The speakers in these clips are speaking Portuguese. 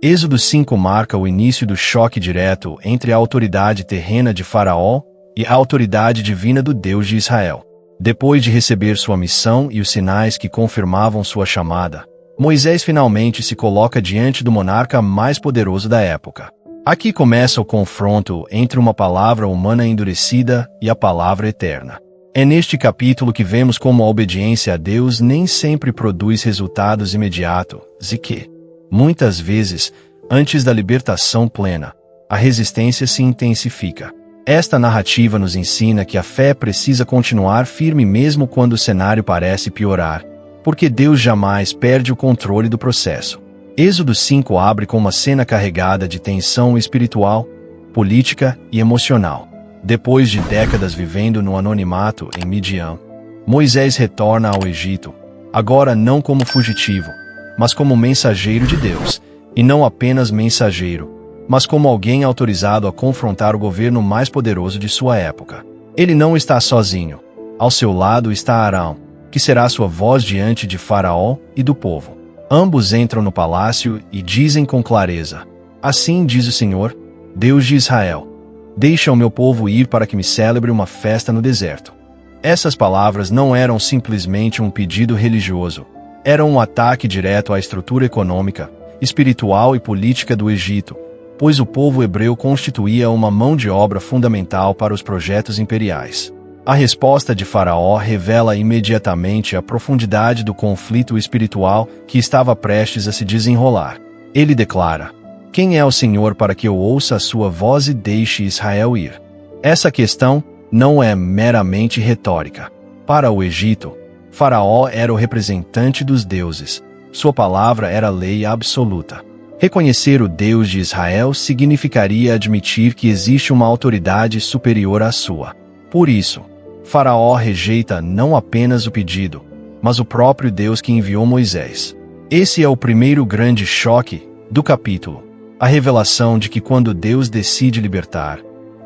Êxodo 5 marca o início do choque direto entre a autoridade terrena de Faraó e a autoridade divina do Deus de Israel. Depois de receber sua missão e os sinais que confirmavam sua chamada, Moisés finalmente se coloca diante do monarca mais poderoso da época. Aqui começa o confronto entre uma palavra humana endurecida e a palavra eterna. É neste capítulo que vemos como a obediência a Deus nem sempre produz resultados imediatos e que, muitas vezes, antes da libertação plena, a resistência se intensifica. Esta narrativa nos ensina que a fé precisa continuar firme mesmo quando o cenário parece piorar, porque Deus jamais perde o controle do processo. Êxodo 5 abre com uma cena carregada de tensão espiritual, política e emocional. Depois de décadas vivendo no anonimato em Midian, Moisés retorna ao Egito, agora não como fugitivo, mas como mensageiro de Deus, e não apenas mensageiro, mas como alguém autorizado a confrontar o governo mais poderoso de sua época. Ele não está sozinho. Ao seu lado está Arão, que será sua voz diante de Faraó e do povo. Ambos entram no palácio e dizem com clareza: assim diz o Senhor, Deus de Israel, deixa o meu povo ir para que me celebre uma festa no deserto. Essas palavras não eram simplesmente um pedido religioso, eram um ataque direto à estrutura econômica, espiritual e política do Egito, pois o povo hebreu constituía uma mão de obra fundamental para os projetos imperiais. A resposta de Faraó revela imediatamente a profundidade do conflito espiritual que estava prestes a se desenrolar. Ele declara: quem é o Senhor para que eu ouça a sua voz e deixe Israel ir? Essa questão não é meramente retórica. Para o Egito, Faraó era o representante dos deuses. Sua palavra era lei absoluta. Reconhecer o Deus de Israel significaria admitir que existe uma autoridade superior à sua. Por isso, Faraó rejeita não apenas o pedido, mas o próprio Deus que enviou Moisés. Esse é o primeiro grande choque do capítulo. A revelação de que quando Deus decide libertar,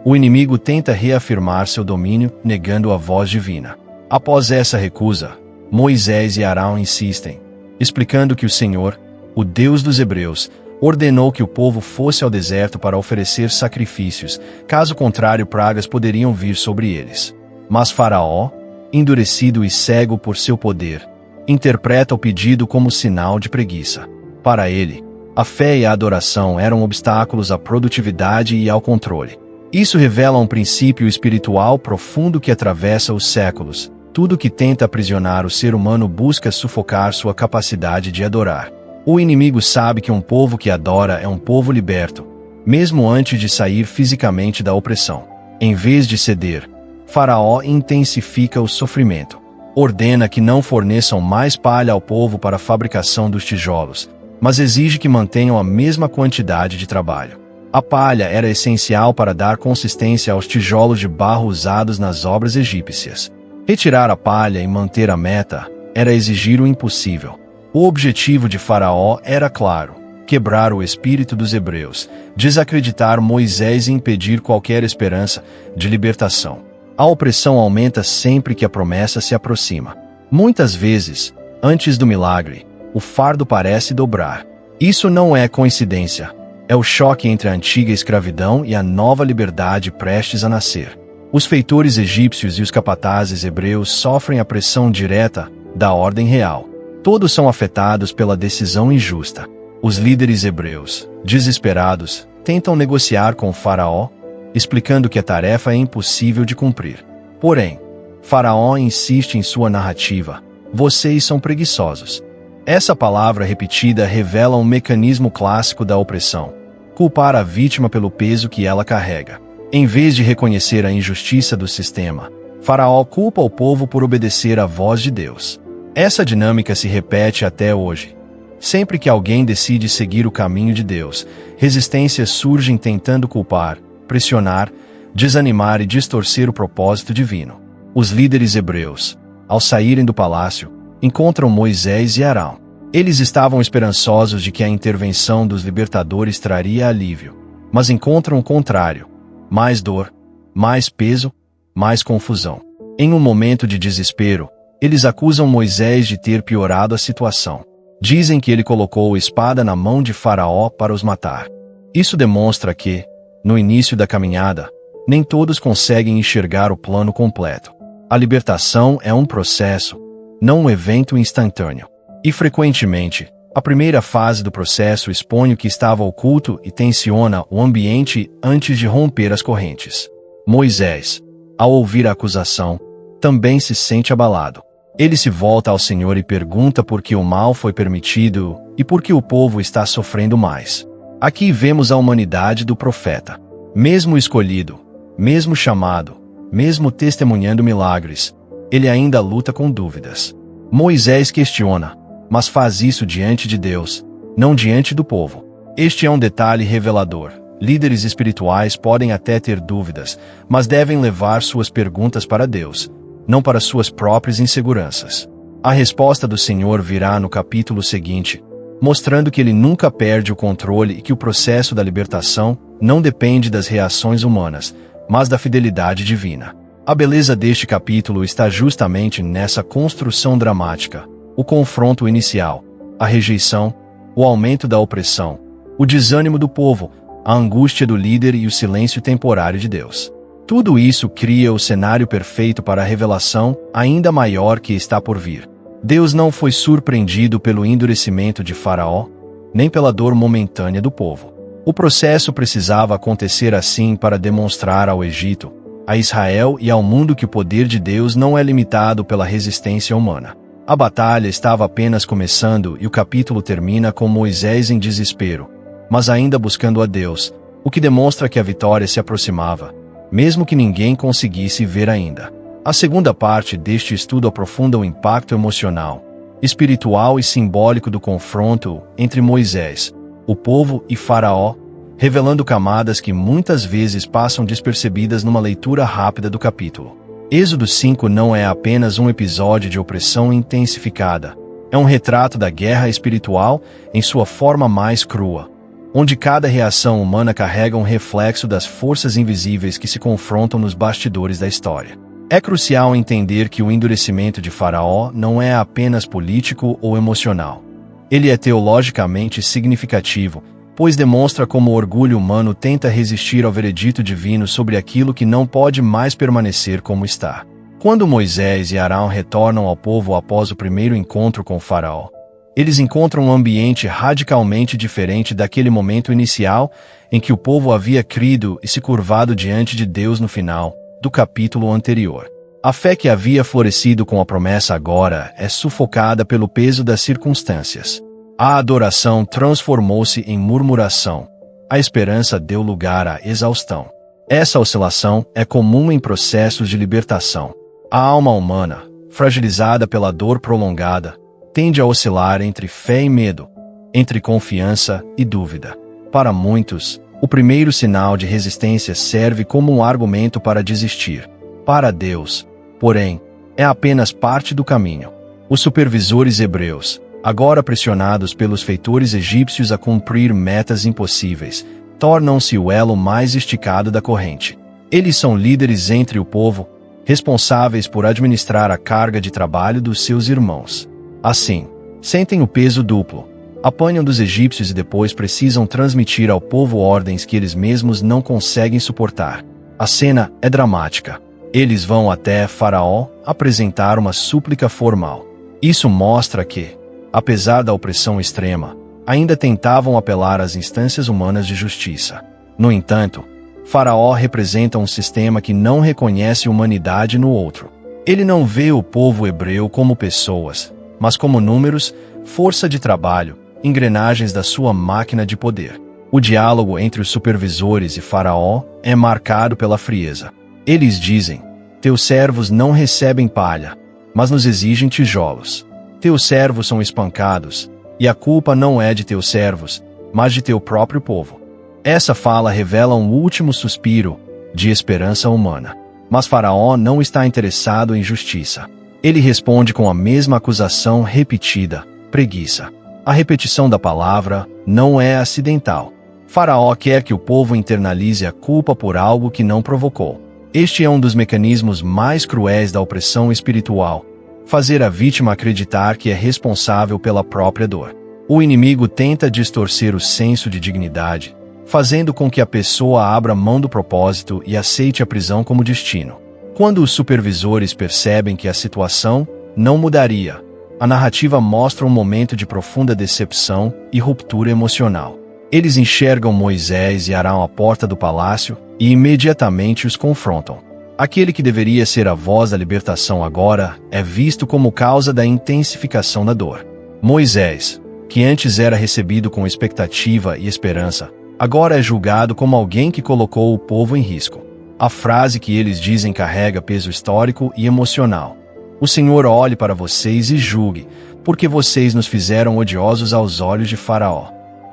o inimigo tenta reafirmar seu domínio, negando a voz divina. Após essa recusa, Moisés e Arão insistem, explicando que o Senhor, o Deus dos Hebreus, ordenou que o povo fosse ao deserto para oferecer sacrifícios, caso contrário pragas poderiam vir sobre eles. Mas Faraó, endurecido e cego por seu poder, interpreta o pedido como sinal de preguiça. Para ele, a fé e a adoração eram obstáculos à produtividade e ao controle. Isso revela um princípio espiritual profundo que atravessa os séculos. Tudo que tenta aprisionar o ser humano busca sufocar sua capacidade de adorar. O inimigo sabe que um povo que adora é um povo liberto, mesmo antes de sair fisicamente da opressão. Em vez de ceder, Faraó intensifica o sofrimento. Ordena que não forneçam mais palha ao povo para a fabricação dos tijolos, mas exige que mantenham a mesma quantidade de trabalho. A palha era essencial para dar consistência aos tijolos de barro usados nas obras egípcias. Retirar a palha e manter a meta era exigir o impossível. O objetivo de Faraó era claro: quebrar o espírito dos hebreus, desacreditar Moisés e impedir qualquer esperança de libertação. A opressão aumenta sempre que a promessa se aproxima. Muitas vezes, antes do milagre, o fardo parece dobrar. Isso não é coincidência. É o choque entre a antiga escravidão e a nova liberdade prestes a nascer. Os feitores egípcios e os capatazes hebreus sofrem a pressão direta da ordem real. Todos são afetados pela decisão injusta. Os líderes hebreus, desesperados, tentam negociar com Faraó, explicando que a tarefa é impossível de cumprir. Porém, Faraó insiste em sua narrativa: vocês são preguiçosos. Essa palavra repetida revela um mecanismo clássico da opressão: culpar a vítima pelo peso que ela carrega. Em vez de reconhecer a injustiça do sistema, Faraó culpa o povo por obedecer à voz de Deus. Essa dinâmica se repete até hoje. Sempre que alguém decide seguir o caminho de Deus, resistências surgem tentando culpar, pressionar, desanimar e distorcer o propósito divino. Os líderes hebreus, ao saírem do palácio, encontram Moisés e Arão. Eles estavam esperançosos de que a intervenção dos libertadores traria alívio, mas encontram o contrário: mais dor, mais peso, mais confusão. Em um momento de desespero, eles acusam Moisés de ter piorado a situação. Dizem que ele colocou a espada na mão de Faraó para os matar. Isso demonstra que, no início da caminhada, nem todos conseguem enxergar o plano completo. A libertação é um processo, não um evento instantâneo. E frequentemente, a primeira fase do processo expõe o que estava oculto e tensiona o ambiente antes de romper as correntes. Moisés, ao ouvir a acusação, também se sente abalado. Ele se volta ao Senhor e pergunta por que o mal foi permitido e por que o povo está sofrendo mais. Aqui vemos a humanidade do profeta. Mesmo escolhido, mesmo chamado, mesmo testemunhando milagres, ele ainda luta com dúvidas. Moisés questiona, mas faz isso diante de Deus, não diante do povo. Este é um detalhe revelador. Líderes espirituais podem até ter dúvidas, mas devem levar suas perguntas para Deus, não para suas próprias inseguranças. A resposta do Senhor virá no capítulo seguinte, mostrando que ele nunca perde o controle e que o processo da libertação não depende das reações humanas, mas da fidelidade divina. A beleza deste capítulo está justamente nessa construção dramática, o confronto inicial, a rejeição, o aumento da opressão, o desânimo do povo, a angústia do líder e o silêncio temporário de Deus. Tudo isso cria o cenário perfeito para a revelação ainda maior que está por vir. Deus não foi surpreendido pelo endurecimento de Faraó, nem pela dor momentânea do povo. O processo precisava acontecer assim para demonstrar ao Egito, a Israel e ao mundo que o poder de Deus não é limitado pela resistência humana. A batalha estava apenas começando e o capítulo termina com Moisés em desespero, mas ainda buscando a Deus, o que demonstra que a vitória se aproximava, mesmo que ninguém conseguisse ver ainda. A segunda parte deste estudo aprofunda o impacto emocional, espiritual e simbólico do confronto entre Moisés, o povo e Faraó, revelando camadas que muitas vezes passam despercebidas numa leitura rápida do capítulo. Êxodo 5 não é apenas um episódio de opressão intensificada, é um retrato da guerra espiritual em sua forma mais crua, onde cada reação humana carrega um reflexo das forças invisíveis que se confrontam nos bastidores da história. É crucial entender que o endurecimento de Faraó não é apenas político ou emocional. Ele é teologicamente significativo, pois demonstra como o orgulho humano tenta resistir ao veredito divino sobre aquilo que não pode mais permanecer como está. Quando Moisés e Arão retornam ao povo após o primeiro encontro com Faraó, eles encontram um ambiente radicalmente diferente daquele momento inicial em que o povo havia crido e se curvado diante de Deus no final do capítulo anterior. A fé que havia florescido com a promessa agora é sufocada pelo peso das circunstâncias. A adoração transformou-se em murmuração. A esperança deu lugar à exaustão. Essa oscilação é comum em processos de libertação. A alma humana, fragilizada pela dor prolongada, tende a oscilar entre fé e medo, entre confiança e dúvida. Para muitos, o primeiro sinal de resistência serve como um argumento para desistir. Para Deus, porém, é apenas parte do caminho. Os supervisores hebreus, agora pressionados pelos feitores egípcios a cumprir metas impossíveis, tornam-se o elo mais esticado da corrente. Eles são líderes entre o povo, responsáveis por administrar a carga de trabalho dos seus irmãos. Assim, sentem o peso duplo, apanham dos egípcios e depois precisam transmitir ao povo ordens que eles mesmos não conseguem suportar. A cena é dramática. Eles vão até Faraó apresentar uma súplica formal. Isso mostra que, apesar da opressão extrema, ainda tentavam apelar às instâncias humanas de justiça. No entanto, Faraó representa um sistema que não reconhece humanidade no outro. Ele não vê o povo hebreu como pessoas, mas como números, força de trabalho, engrenagens da sua máquina de poder. O diálogo entre os supervisores e Faraó é marcado pela frieza. Eles dizem: teus servos não recebem palha, mas nos exigem tijolos. Teus servos são espancados, e a culpa não é de teus servos, mas de teu próprio povo. Essa fala revela um último suspiro de esperança humana. Mas Faraó não está interessado em justiça. Ele responde com a mesma acusação repetida: preguiça. A repetição da palavra não é acidental. Faraó quer que o povo internalize a culpa por algo que não provocou. Este é um dos mecanismos mais cruéis da opressão espiritual, fazer a vítima acreditar que é responsável pela própria dor. O inimigo tenta distorcer o senso de dignidade, fazendo com que a pessoa abra mão do propósito e aceite a prisão como destino. Quando os supervisores percebem que a situação não mudaria, a narrativa mostra um momento de profunda decepção e ruptura emocional. Eles enxergam Moisés e Arão à porta do palácio e imediatamente os confrontam. Aquele que deveria ser a voz da libertação agora é visto como causa da intensificação da dor. Moisés, que antes era recebido com expectativa e esperança, agora é julgado como alguém que colocou o povo em risco. A frase que eles dizem carrega peso histórico e emocional. O Senhor olhe para vocês e julgue, porque vocês nos fizeram odiosos aos olhos de Faraó.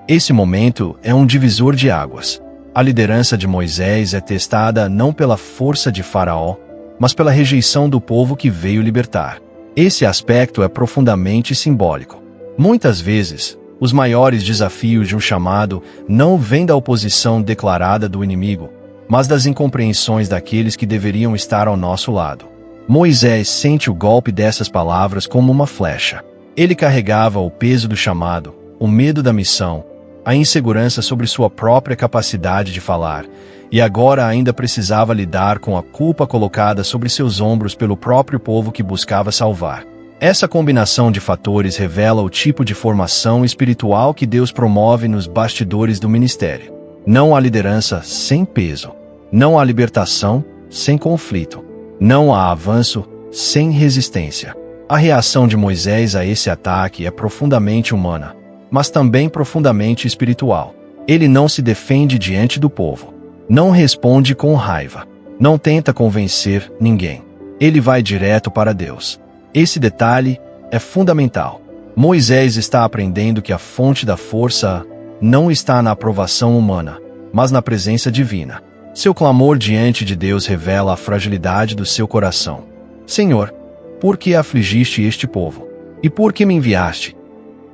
Esse momento é um divisor de águas. A liderança de Moisés é testada não pela força de Faraó, mas pela rejeição do povo que veio libertar. Esse aspecto é profundamente simbólico. Muitas vezes, os maiores desafios de um chamado não vêm da oposição declarada do inimigo, mas das incompreensões daqueles que deveriam estar ao nosso lado. Moisés sente o golpe dessas palavras como uma flecha. Ele carregava o peso do chamado, o medo da missão, a insegurança sobre sua própria capacidade de falar, e agora ainda precisava lidar com a culpa colocada sobre seus ombros pelo próprio povo que buscava salvar. Essa combinação de fatores revela o tipo de formação espiritual que Deus promove nos bastidores do ministério. Não há liderança sem peso. Não há libertação sem conflito. Não há avanço sem resistência. A reação de Moisés a esse ataque é profundamente humana, mas também profundamente espiritual. Ele não se defende diante do povo. Não responde com raiva. Não tenta convencer ninguém. Ele vai direto para Deus. Esse detalhe é fundamental. Moisés está aprendendo que a fonte da força não está na aprovação humana, mas na presença divina. Seu clamor diante de Deus revela a fragilidade do seu coração. Senhor, por que afligiste este povo? E por que me enviaste?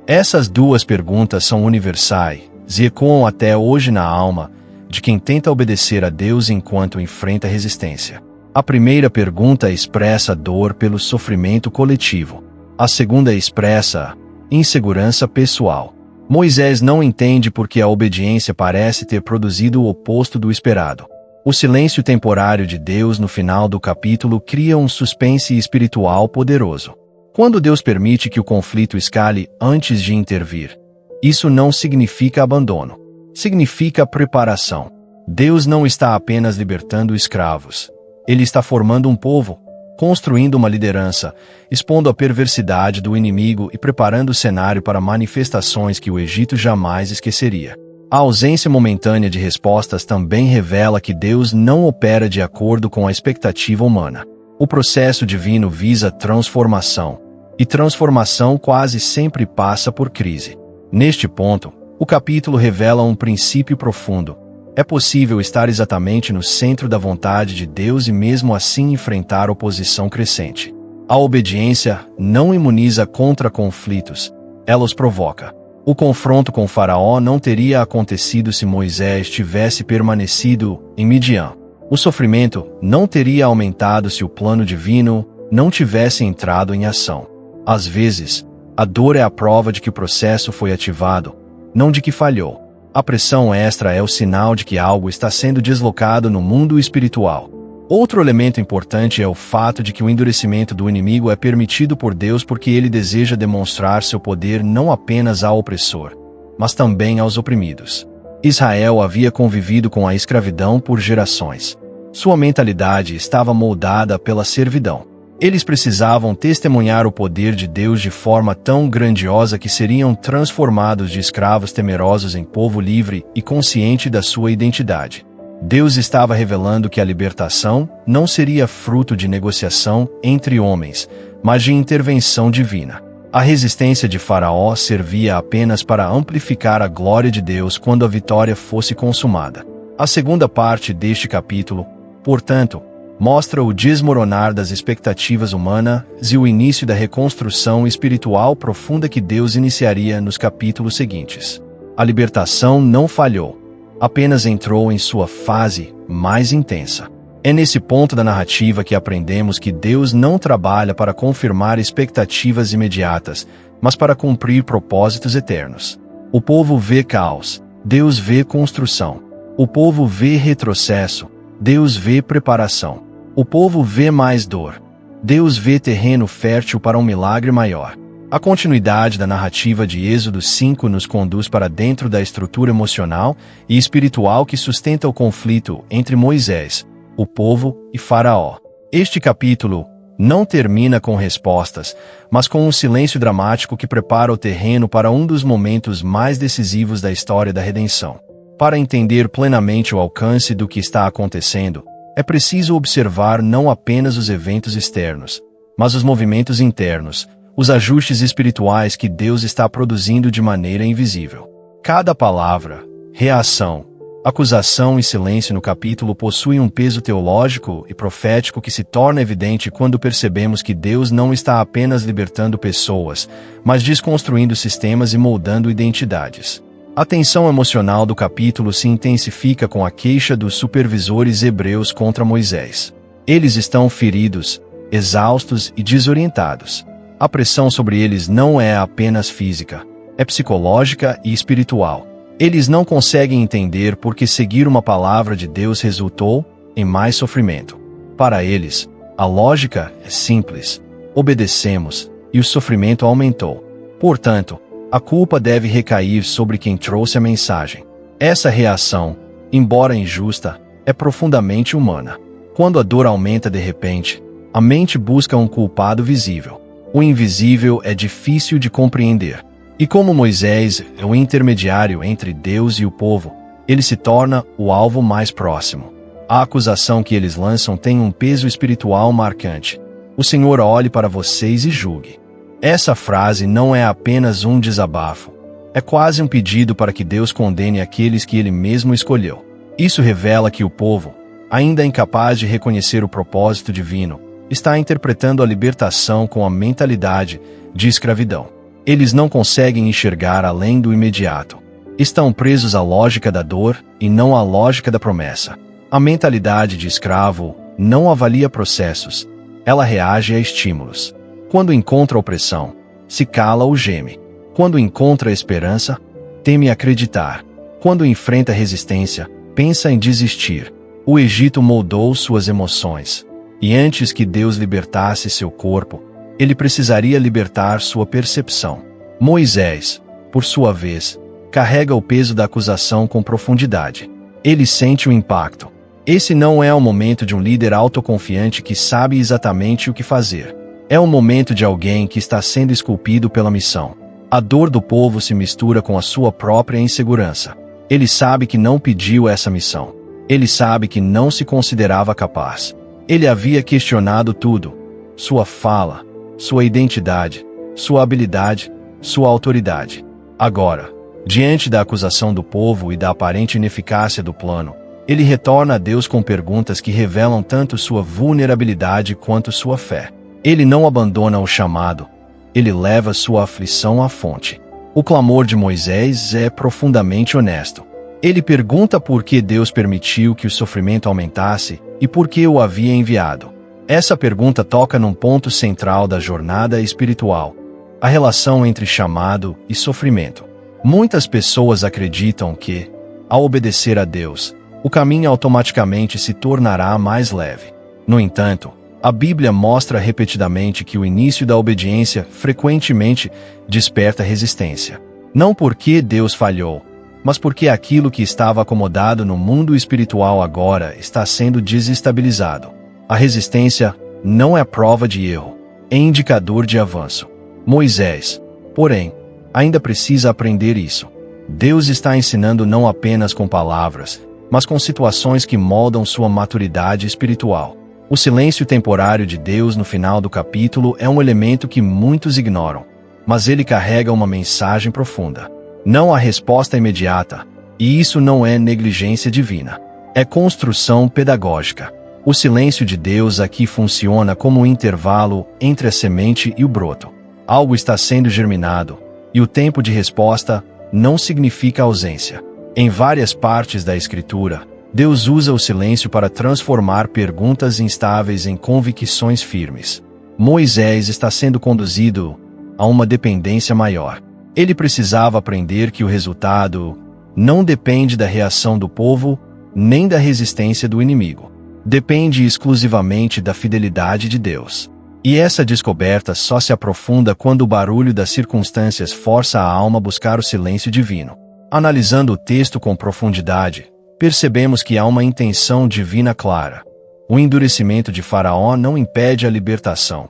Essas duas perguntas são universais e ecoam até hoje na alma de quem tenta obedecer a Deus enquanto enfrenta resistência. A primeira pergunta expressa dor pelo sofrimento coletivo. A segunda expressa insegurança pessoal. Moisés não entende porque a obediência parece ter produzido o oposto do esperado. O silêncio temporário de Deus no final do capítulo cria um suspense espiritual poderoso. Quando Deus permite que o conflito escale antes de intervir, isso não significa abandono. Significa preparação. Deus não está apenas libertando escravos. Ele está formando um povo, construindo uma liderança, expondo a perversidade do inimigo e preparando o cenário para manifestações que o Egito jamais esqueceria. A ausência momentânea de respostas também revela que Deus não opera de acordo com a expectativa humana. O processo divino visa transformação, e transformação quase sempre passa por crise. Neste ponto, o capítulo revela um princípio profundo. É possível estar exatamente no centro da vontade de Deus e mesmo assim enfrentar oposição crescente. A obediência não imuniza contra conflitos, ela os provoca. O confronto com Faraó não teria acontecido se Moisés tivesse permanecido em Midian. O sofrimento não teria aumentado se o plano divino não tivesse entrado em ação. Às vezes, a dor é a prova de que o processo foi ativado, não de que falhou. A pressão extra é o sinal de que algo está sendo deslocado no mundo espiritual. Outro elemento importante é o fato de que o endurecimento do inimigo é permitido por Deus porque ele deseja demonstrar seu poder não apenas ao opressor, mas também aos oprimidos. Israel havia convivido com a escravidão por gerações. Sua mentalidade estava moldada pela servidão. Eles precisavam testemunhar o poder de Deus de forma tão grandiosa que seriam transformados de escravos temerosos em povo livre e consciente da sua identidade. Deus estava revelando que a libertação não seria fruto de negociação entre homens, mas de intervenção divina. A resistência de Faraó servia apenas para amplificar a glória de Deus quando a vitória fosse consumada. A segunda parte deste capítulo, portanto, mostra o desmoronar das expectativas humanas e o início da reconstrução espiritual profunda que Deus iniciaria nos capítulos seguintes. A libertação não falhou, apenas entrou em sua fase mais intensa. É nesse ponto da narrativa que aprendemos que Deus não trabalha para confirmar expectativas imediatas, mas para cumprir propósitos eternos. O povo vê caos, Deus vê construção. O povo vê retrocesso, Deus vê preparação. O povo vê mais dor, Deus vê terreno fértil para um milagre maior. A continuidade da narrativa de Êxodo 5 nos conduz para dentro da estrutura emocional e espiritual que sustenta o conflito entre Moisés, o povo e Faraó. Este capítulo não termina com respostas, mas com um silêncio dramático que prepara o terreno para um dos momentos mais decisivos da história da redenção. Para entender plenamente o alcance do que está acontecendo, é preciso observar não apenas os eventos externos, mas os movimentos internos, os ajustes espirituais que Deus está produzindo de maneira invisível. Cada palavra, reação, acusação e silêncio no capítulo possui um peso teológico e profético que se torna evidente quando percebemos que Deus não está apenas libertando pessoas, mas desconstruindo sistemas e moldando identidades. A tensão emocional do capítulo se intensifica com a queixa dos supervisores hebreus contra Moisés. Eles estão feridos, exaustos e desorientados. A pressão sobre eles não é apenas física, é psicológica e espiritual. Eles não conseguem entender por que seguir uma palavra de Deus resultou em mais sofrimento. Para eles, a lógica é simples. Obedecemos, e o sofrimento aumentou. Portanto, a culpa deve recair sobre quem trouxe a mensagem. Essa reação, embora injusta, é profundamente humana. Quando a dor aumenta de repente, a mente busca um culpado visível. O invisível é difícil de compreender. E como Moisés é o intermediário entre Deus e o povo, ele se torna o alvo mais próximo. A acusação que eles lançam tem um peso espiritual marcante. O Senhor olhe para vocês e julgue. Essa frase não é apenas um desabafo. É quase um pedido para que Deus condene aqueles que ele mesmo escolheu. Isso revela que o povo, ainda incapaz de reconhecer o propósito divino, está interpretando a libertação com a mentalidade de escravidão. Eles não conseguem enxergar além do imediato. Estão presos à lógica da dor e não à lógica da promessa. A mentalidade de escravo não avalia processos, ela reage a estímulos. Quando encontra opressão, se cala ou geme. Quando encontra esperança, teme acreditar. Quando enfrenta resistência, pensa em desistir. O Egito moldou suas emoções. E antes que Deus libertasse seu corpo, ele precisaria libertar sua percepção. Moisés, por sua vez, carrega o peso da acusação com profundidade. Ele sente o impacto. Esse não é o momento de um líder autoconfiante que sabe exatamente o que fazer. É o momento de alguém que está sendo esculpido pela missão. A dor do povo se mistura com a sua própria insegurança. Ele sabe que não pediu essa missão. Ele sabe que não se considerava capaz. Ele havia questionado tudo: sua fala, sua identidade, sua habilidade, sua autoridade. Agora, diante da acusação do povo e da aparente ineficácia do plano, ele retorna a Deus com perguntas que revelam tanto sua vulnerabilidade quanto sua fé. Ele não abandona o chamado, ele leva sua aflição à fonte. O clamor de Moisés é profundamente honesto. Ele pergunta por que Deus permitiu que o sofrimento aumentasse e por que o havia enviado. Essa pergunta toca num ponto central da jornada espiritual: a relação entre chamado e sofrimento. Muitas pessoas acreditam que, ao obedecer a Deus, o caminho automaticamente se tornará mais leve. No entanto, a Bíblia mostra repetidamente que o início da obediência frequentemente desperta resistência. Não porque Deus falhou, mas porque aquilo que estava acomodado no mundo espiritual agora está sendo desestabilizado. A resistência não é prova de erro, é indicador de avanço. Moisés, porém, ainda precisa aprender isso. Deus está ensinando não apenas com palavras, mas com situações que moldam sua maturidade espiritual. O silêncio temporário de Deus no final do capítulo é um elemento que muitos ignoram, mas ele carrega uma mensagem profunda. Não há resposta imediata, e isso não é negligência divina. É construção pedagógica. O silêncio de Deus aqui funciona como um intervalo entre a semente e o broto. Algo está sendo germinado, e o tempo de resposta não significa ausência. Em várias partes da Escritura, Deus usa o silêncio para transformar perguntas instáveis em convicções firmes. Moisés está sendo conduzido a uma dependência maior. Ele precisava aprender que o resultado não depende da reação do povo, nem da resistência do inimigo. Depende exclusivamente da fidelidade de Deus. E essa descoberta só se aprofunda quando o barulho das circunstâncias força a alma a buscar o silêncio divino. Analisando o texto com profundidade, percebemos que há uma intenção divina clara. O endurecimento de Faraó não impede a libertação.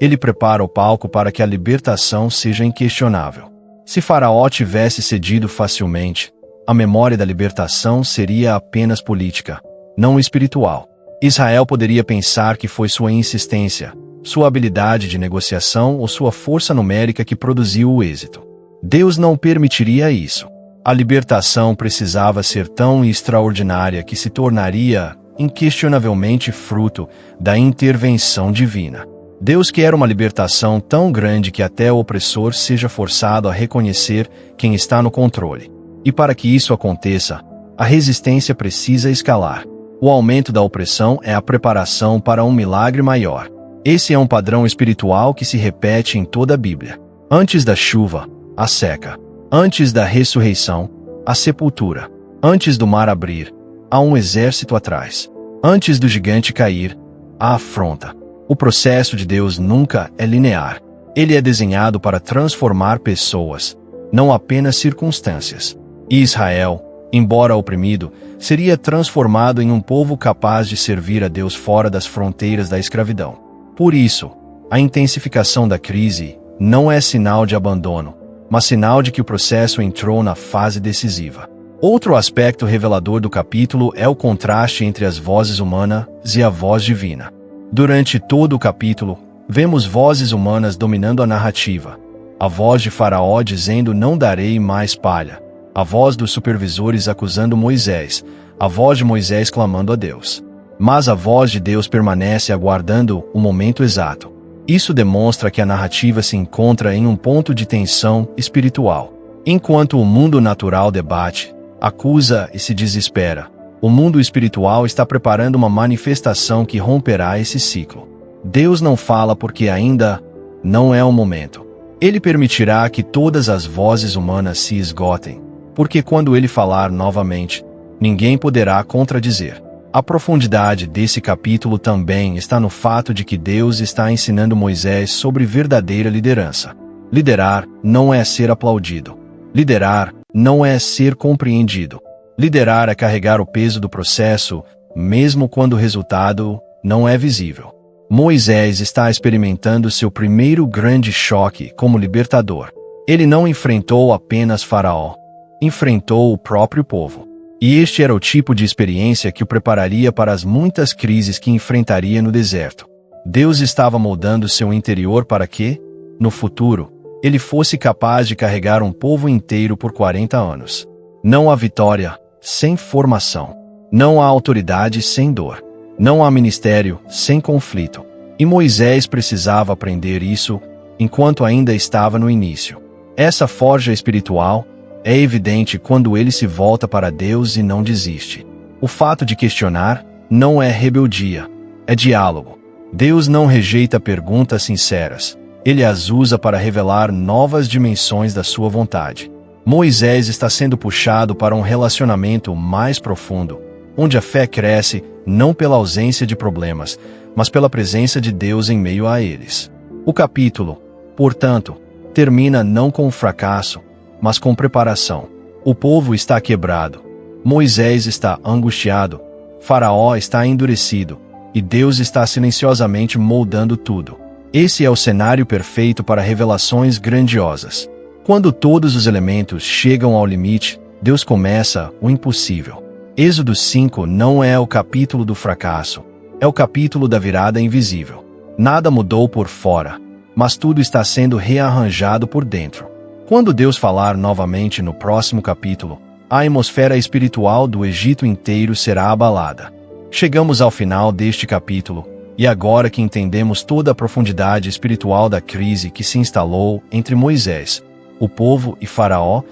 Ele prepara o palco para que a libertação seja inquestionável. Se Faraó tivesse cedido facilmente, a memória da libertação seria apenas política, não espiritual. Israel poderia pensar que foi sua insistência, sua habilidade de negociação ou sua força numérica que produziu o êxito. Deus não permitiria isso. A libertação precisava ser tão extraordinária que se tornaria inquestionavelmente fruto da intervenção divina. Deus quer uma libertação tão grande que até o opressor seja forçado a reconhecer quem está no controle. E para que isso aconteça, a resistência precisa escalar. O aumento da opressão é a preparação para um milagre maior. Esse é um padrão espiritual que se repete em toda a Bíblia. Antes da chuva, a seca. Antes da ressurreição, a sepultura. Antes do mar abrir, há um exército atrás. Antes do gigante cair, a afronta. O processo de Deus nunca é linear. Ele é desenhado para transformar pessoas, não apenas circunstâncias. E Israel, embora oprimido, seria transformado em um povo capaz de servir a Deus fora das fronteiras da escravidão. Por isso, a intensificação da crise não é sinal de abandono, mas sinal de que o processo entrou na fase decisiva. Outro aspecto revelador do capítulo é o contraste entre as vozes humanas e a voz divina. Durante todo o capítulo, vemos vozes humanas dominando a narrativa. A voz de Faraó dizendo "não darei mais palha", a voz dos supervisores acusando Moisés, a voz de Moisés clamando a Deus. Mas a voz de Deus permanece aguardando o momento exato. Isso demonstra que a narrativa se encontra em um ponto de tensão espiritual. Enquanto o mundo natural debate, acusa e se desespera, o mundo espiritual está preparando uma manifestação que romperá esse ciclo. Deus não fala porque ainda não é o momento. Ele permitirá que todas as vozes humanas se esgotem, porque quando ele falar novamente, ninguém poderá contradizer. A profundidade desse capítulo também está no fato de que Deus está ensinando Moisés sobre verdadeira liderança. Liderar não é ser aplaudido. Liderar não é ser compreendido. Liderar é carregar o peso do processo, mesmo quando o resultado não é visível. Moisés está experimentando seu primeiro grande choque como libertador. Ele não enfrentou apenas Faraó, enfrentou o próprio povo. E este era o tipo de experiência que o prepararia para as muitas crises que enfrentaria no deserto. Deus estava moldando seu interior para que, no futuro, ele fosse capaz de carregar um povo inteiro por 40 anos. Não há vitória sem formação. Não há autoridade sem dor. Não há ministério sem conflito. E Moisés precisava aprender isso enquanto ainda estava no início. Essa forja espiritual é evidente quando ele se volta para Deus e não desiste. O fato de questionar não é rebeldia, é diálogo. Deus não rejeita perguntas sinceras. Ele as usa para revelar novas dimensões da sua vontade. Moisés está sendo puxado para um relacionamento mais profundo, onde a fé cresce não pela ausência de problemas, mas pela presença de Deus em meio a eles. O capítulo, portanto, termina não com fracasso, mas com preparação. O povo está quebrado, Moisés está angustiado, Faraó está endurecido, e Deus está silenciosamente moldando tudo. Esse é o cenário perfeito para revelações grandiosas. Quando todos os elementos chegam ao limite, Deus começa o impossível. Êxodo 5 não é o capítulo do fracasso, é o capítulo da virada invisível. Nada mudou por fora, mas tudo está sendo rearranjado por dentro. Quando Deus falar novamente no próximo capítulo, a atmosfera espiritual do Egito inteiro será abalada. Chegamos ao final deste capítulo, e agora que entendemos toda a profundidade espiritual da crise que se instalou entre Moisés, o povo e Faraó,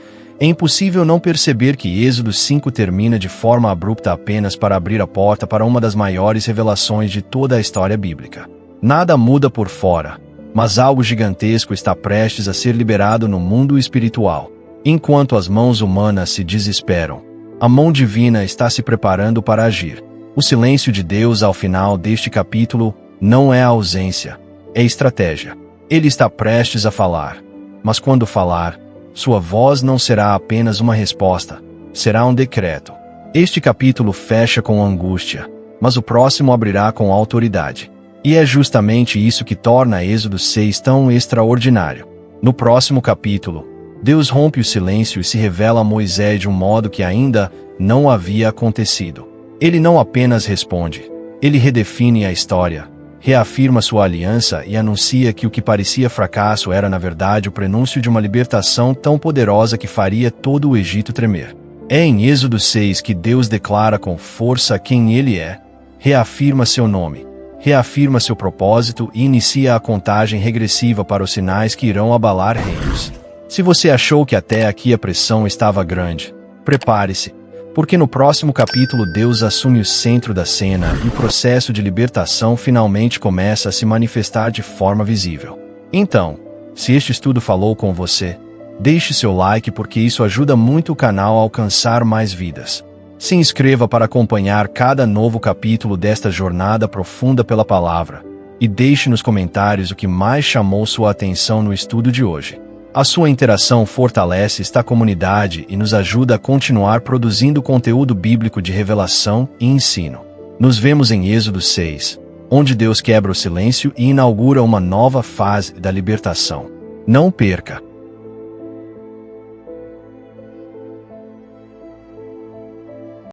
É impossível não perceber que Êxodo 5 termina de forma abrupta apenas para abrir a porta para uma das maiores revelações de toda a história bíblica. Nada muda por fora, mas algo gigantesco está prestes a ser liberado no mundo espiritual. Enquanto as mãos humanas se desesperam, a mão divina está se preparando para agir. O silêncio de Deus ao final deste capítulo não é ausência, é estratégia. Ele está prestes a falar, mas quando falar, sua voz não será apenas uma resposta, será um decreto. Este capítulo fecha com angústia, mas o próximo abrirá com autoridade. E é justamente isso que torna Êxodo 6 tão extraordinário. No próximo capítulo, Deus rompe o silêncio e se revela a Moisés de um modo que ainda não havia acontecido. Ele não apenas responde, ele redefine a história, reafirma sua aliança e anuncia que o que parecia fracasso era na verdade o prenúncio de uma libertação tão poderosa que faria todo o Egito tremer. É em Êxodo 6 que Deus declara com força quem ele é, reafirma seu nome, reafirma seu propósito e inicia a contagem regressiva para os sinais que irão abalar reinos. Se você achou que até aqui a pressão estava grande, prepare-se, porque no próximo capítulo Deus assume o centro da cena e o processo de libertação finalmente começa a se manifestar de forma visível. Então, se este estudo falou com você, deixe seu like porque isso ajuda muito o canal a alcançar mais vidas. Se inscreva para acompanhar cada novo capítulo desta jornada profunda pela palavra, e deixe nos comentários o que mais chamou sua atenção no estudo de hoje. A sua interação fortalece esta comunidade e nos ajuda a continuar produzindo conteúdo bíblico de revelação e ensino. Nos vemos em Êxodo 6, onde Deus quebra o silêncio e inaugura uma nova fase da libertação. Não perca!